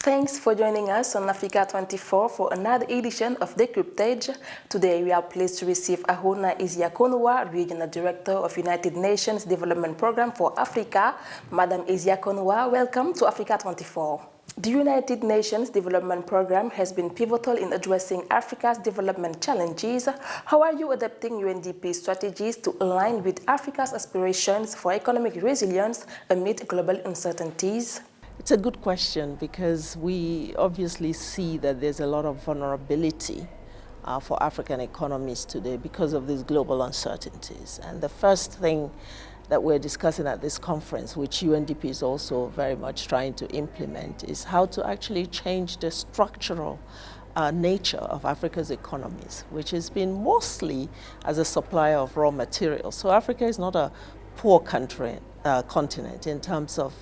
Thanks for joining us on Africa 24 for another edition of Decryptage. Today we are pleased to receive Ahunna EZIAKONWA, Regional Director of United Nations Development Programme for Africa. Madam EZIAKONWA, welcome to Africa 24. The United Nations Development Programme has been pivotal in addressing Africa's development challenges. How are you adapting UNDP strategies to align with Africa's aspirations for economic resilience amid global uncertainties? It's a good question because we obviously see that there's a lot of vulnerability for African economies today because of these global uncertainties. And the first thing that we're discussing at this conference, which UNDP is also very much trying to implement, is how to actually change the structural nature of Africa's economies, which has been mostly as a supplier of raw materials. So Africa is not a poor continent in terms of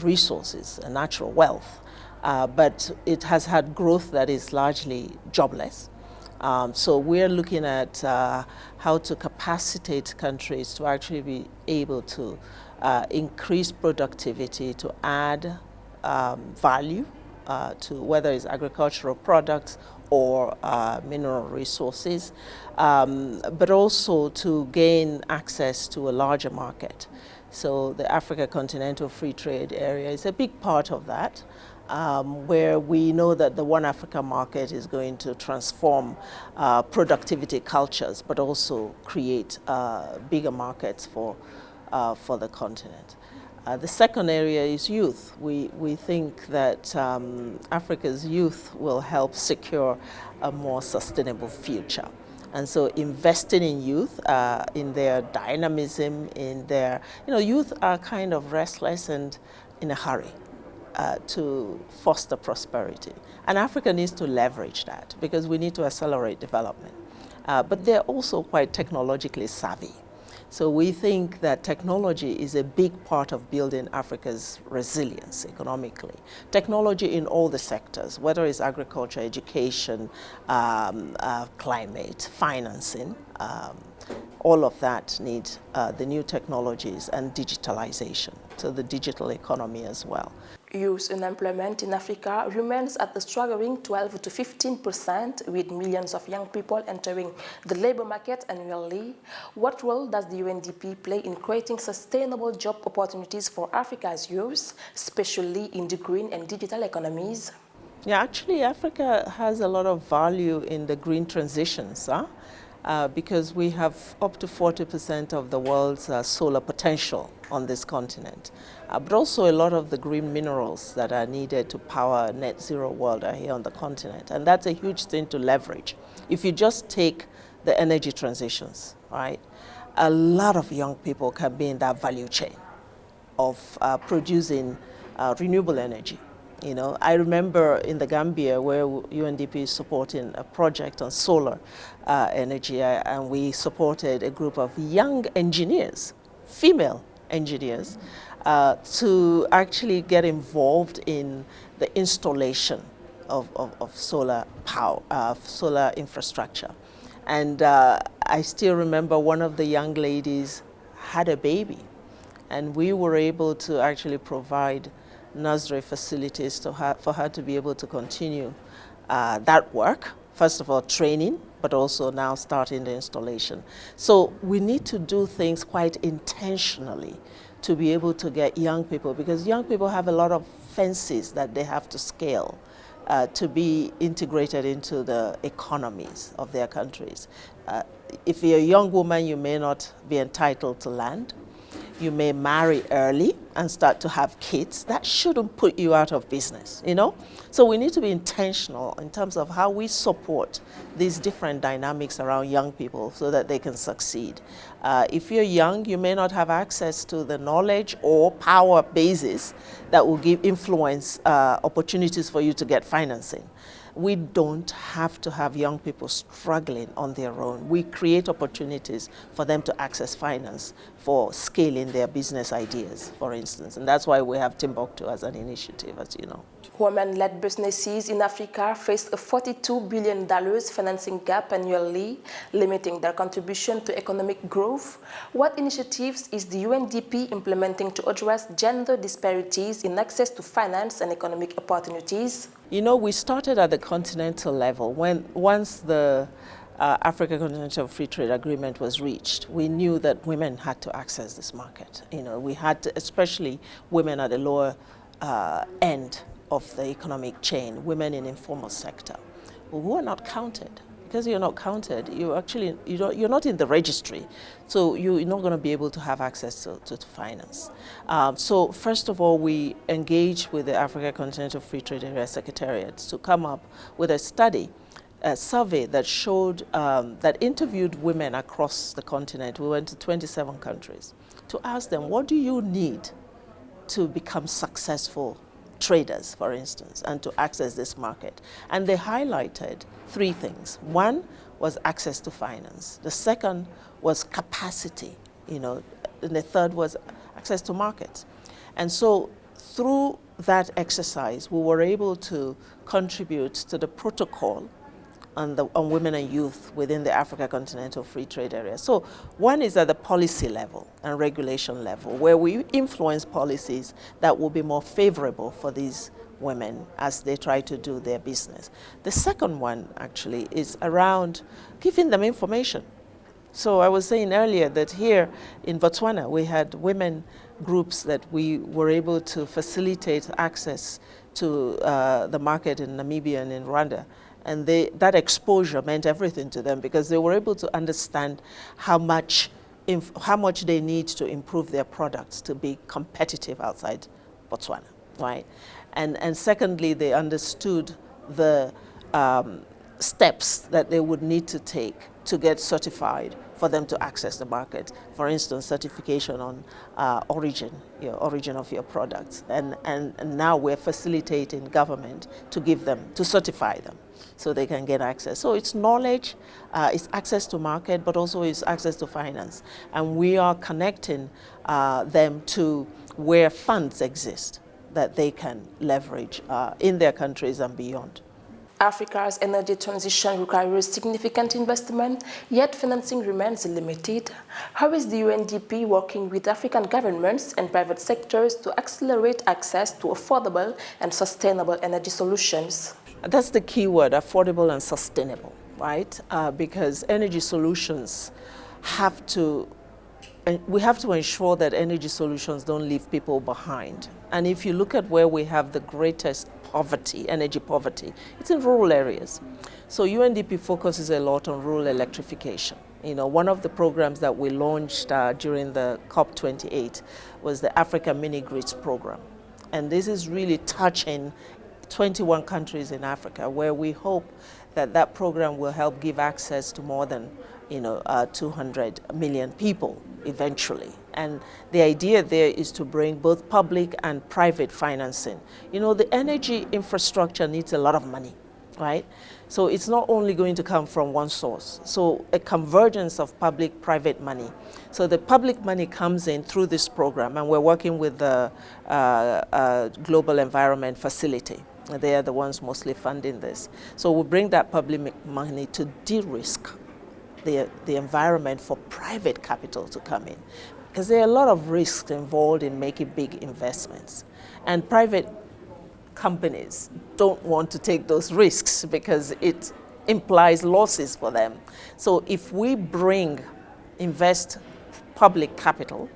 resources and natural wealth, but it has had growth that is largely jobless. So we're looking at how to capacitate countries to actually be able to increase productivity, to add value to whether it's agricultural products or mineral resources, but also to gain access to a larger market. So the Africa Continental Free Trade Area is a big part of that, where we know that the One Africa market is going to transform productivity cultures, but also create bigger markets for the continent. The second area is youth. We think that Africa's youth will help secure a more sustainable future. And so investing in youth, in their dynamism, in their, youth are kind of restless and in a hurry to foster prosperity. And Africa needs to leverage that because we need to accelerate development. But they're also quite technologically savvy. So we think that technology is a big part of building Africa's resilience economically. Technology in all the sectors, whether it's agriculture, education, climate, financing, all of that need the new technologies and digitalization, so the digital economy as well. Youth unemployment in Africa remains at a staggering 12 to 15%, with millions of young people entering the labor market annually. What role does the UNDP play in creating sustainable job opportunities for Africa's youth, especially in the green and digital economies? Yeah, actually, Africa has a lot of value in the green transitions, because we have up to 40% of the world's solar potential on this continent. But also a lot of the green minerals that are needed to power a net zero world are here on the continent. And that's a huge thing to leverage. If you just take the energy transitions, right, a lot of young people can be in that value chain of producing renewable energy. I remember in the Gambia where UNDP is supporting a project on solar energy, and we supported a group of young engineers, female engineers, to actually get involved in the installation of solar power, solar infrastructure. And I still remember one of the young ladies had a baby, and we were able to actually provide nursery facilities for her to be able to continue that work. First of all, training, but also now starting the installation. So we need to do things quite intentionally to be able to get young people, because young people have a lot of fences that they have to scale to be integrated into the economies of their countries. If you're a young woman, you may not be entitled to land. You may marry early and start to have kids. That shouldn't put you out of business, So we need to be intentional in terms of how we support these different dynamics around young people so that they can succeed. If you're young, you may not have access to the knowledge or power bases that will give influence opportunities for you to get financing. We don't have to have young people struggling on their own. We create opportunities for them to access finance for scaling their business ideas, for instance. instance. And that's why we have Timbuktu as an initiative, as you know. Women-led businesses in Africa face a $42 billion financing gap annually, limiting their contribution to economic growth. What initiatives is the UNDP implementing to address gender disparities in access to finance and economic opportunities? You know, we started at the continental level. Once the Africa Continental Free Trade Agreement was reached, we knew that women had to access this market. You know, we had to, especially women at the lower end of the economic chain, women in informal sector, who are not counted. Because you're not counted, you're not in the registry, so you're not going to be able to have access to finance. So first of all, we engaged with the Africa Continental Free Trade Area Secretariat to come up with a study, a survey that showed, that interviewed women across the continent. We went to 27 countries to ask them, what do you need to become successful traders, for instance, and to access this market? And they highlighted 3 things. One was access to finance. The second was capacity, you know, and the third was access to markets. And so through that exercise, we were able to contribute to the protocol on women and youth within the Africa Continental Free Trade Area. So one is at the policy level and regulation level, where we influence policies that will be more favorable for these women as they try to do their business. The second one actually is around giving them information. So I was saying earlier that here in Botswana, we had women groups that we were able to facilitate access to the market in Namibia and in Rwanda. And that exposure meant everything to them, because they were able to understand how much they need to improve their products to be competitive outside Botswana, right? And secondly, they understood the steps that they would need to take to get certified for them to access the market. For instance, certification on origin of your products. And now we're facilitating government to give them, to certify them, so they can get access. So it's knowledge, it's access to market, but also it's access to finance. And we are connecting them to where funds exist that they can leverage in their countries and beyond. Africa's energy transition requires significant investment, yet financing remains limited. How is the UNDP working with African governments and private sectors to accelerate access to affordable and sustainable energy solutions? That's the key word, affordable and sustainable, right? Because energy solutions we have to ensure that energy solutions don't leave people behind. And if you look at where we have the greatest poverty, energy poverty, it's in rural areas. So UNDP focuses a lot on rural electrification. You know, one of the programs that we launched during the COP28 was the Africa Mini Grids program. And this is really touching 21 countries in Africa, where we hope that that program will help give access to more than 200 million people eventually. And the idea there is to bring both public and private financing. You know, the energy infrastructure needs a lot of money, right? So it's not only going to come from one source. So a convergence of public-private money. So the public money comes in through this program, and we're working with the Global Environment Facility. They are the ones mostly funding this. So we bring that public money to de-risk the environment for private capital to come in. Because there are a lot of risks involved in making big investments. And private companies don't want to take those risks because it implies losses for them. So if we invest public capital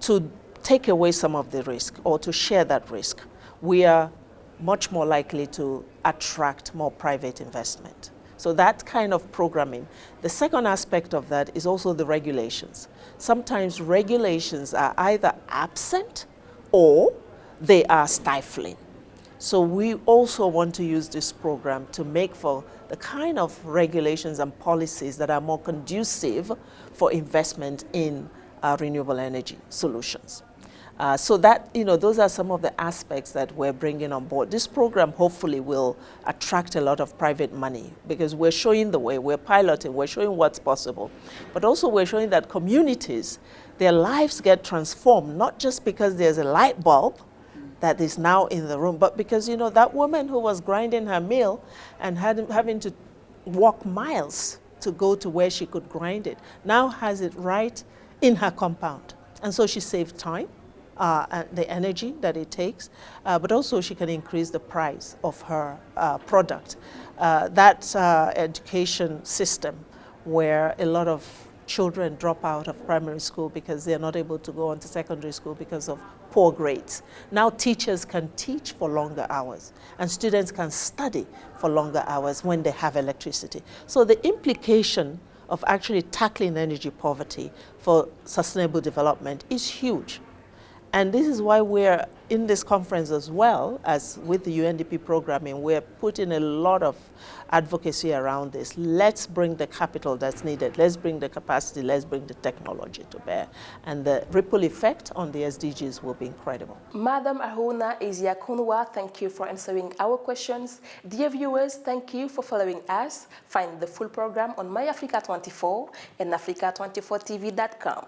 to take away some of the risk or to share that risk, we are much more likely to attract more private investment. So that kind of programming. The second aspect of that is also the regulations. Sometimes regulations are either absent or they are stifling. So we also want to use this program to make for the kind of regulations and policies that are more conducive for investment in renewable energy solutions. So that, those are some of the aspects that we're bringing on board. This program hopefully will attract a lot of private money because we're showing the way, we're piloting, we're showing what's possible. But also we're showing that communities, their lives get transformed, not just because there's a light bulb that is now in the room, but because, that woman who was grinding her mill and having to walk miles to go to where she could grind it, now has it right in her compound. And so she saved time, and the energy that it takes, but also she can increase the price of her product. That education system where a lot of children drop out of primary school because they're not able to go on to secondary school because of poor grades. Now teachers can teach for longer hours and students can study for longer hours when they have electricity. So the implication of actually tackling energy poverty for sustainable development is huge. And this is why we're in this conference as well as with the UNDP programming, we're putting a lot of advocacy around this. Let's bring the capital that's needed. Let's bring the capacity. Let's bring the technology to bear. And the ripple effect on the SDGs will be incredible. Madam Ahunna EZIAKONWA, thank you for answering our questions. Dear viewers, thank you for following us. Find the full program on MyAfrica24 and Africa24TV.com.